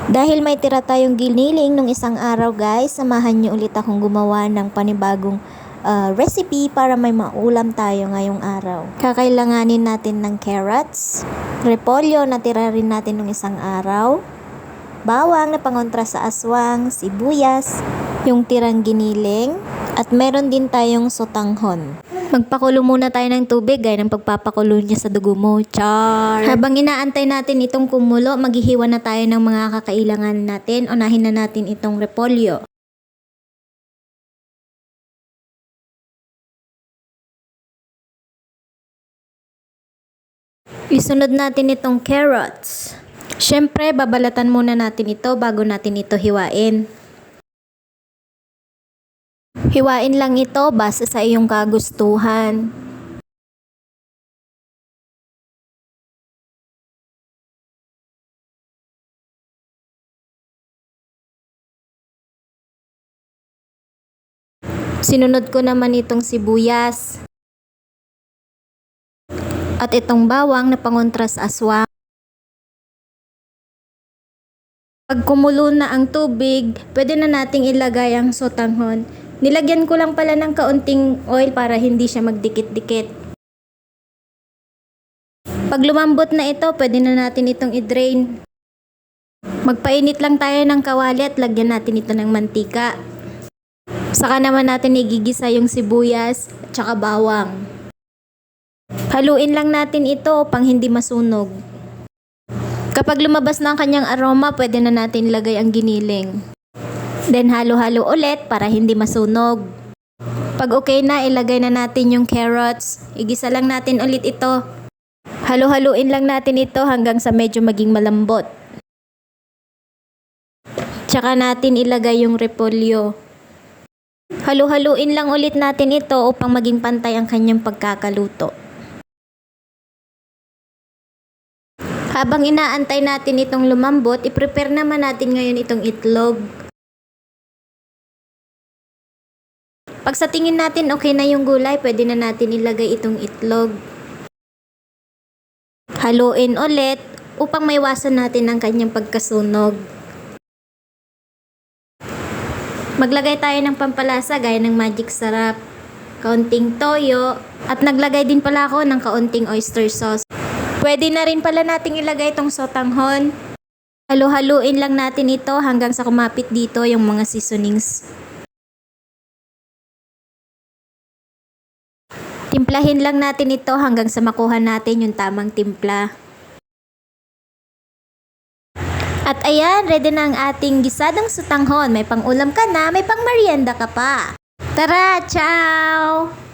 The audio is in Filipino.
Dahil may tira tayong giniling nung isang araw guys, samahan niyo ulit akong gumawa ng panibagong recipe para may maulam tayo ngayong araw. Kakailanganin natin ng carrots, repolyo na tira rin natin nung isang araw, bawang na pangontra sa aswang, sibuyas, yung tirang giniling, at meron din tayong sotanghon. Magpakulo muna tayo ng tubig gaya ng pagpapakulo niya sa dugo mo. Char! Habang inaantay natin itong kumulo, maghihiwa na tayo ng mga kakailangan natin. Unahin na natin itong repolyo. Isunod natin itong carrots. Siyempre, babalatan muna natin ito bago natin ito hiwain. Hiwain lang ito base sa iyong kagustuhan. Sinunod ko naman itong sibuyas. At itong bawang na pangontra sa aswang. Pag kumulo na ang tubig, pwede na nating ilagay ang sotanghon. Nilagyan ko lang pala ng kaunting oil para hindi siya magdikit-dikit. Pag lumambot na ito, pwede na natin itong i-drain. Magpainit lang tayo ng kawali at lagyan natin ito ng mantika. Saka naman natin igigisa yung sibuyas at saka bawang. Haluin lang natin ito upang hindi masunog. Kapag lumabas na ang kanyang aroma, pwede na natin ilagay ang giniling. Then halo-halo ulit para hindi masunog. Pag okay na, ilagay na natin yung carrots. Igisa lang natin ulit ito. Halo-haluin lang natin ito hanggang sa medyo maging malambot. Tsaka natin ilagay yung repolyo. Halo-haluin lang ulit natin ito upang maging pantay ang kanyang pagkakaluto. Habang inaantay natin itong lumambot, i-prepare naman natin ngayon itong itlog. Pag sa tingin natin okay na yung gulay, pwede na natin ilagay itong itlog. Haluin ulit upang maiwasan natin ang kanyang pagkasunog. Maglagay tayo ng pampalasa gaya ng magic sarap, kaunting toyo, at naglagay din pala ako ng kaunting oyster sauce. Pwede na rin pala nating ilagay itong sotanghon. Halo-haluin lang natin ito hanggang sa kumapit dito yung mga seasonings. Timplahin lang natin ito hanggang sa makuha natin yung tamang timpla. At ayan, ready na ang ating gisadang sotanghon. May pang-ulam ka na, may pang-merienda ka pa. Tara, ciao!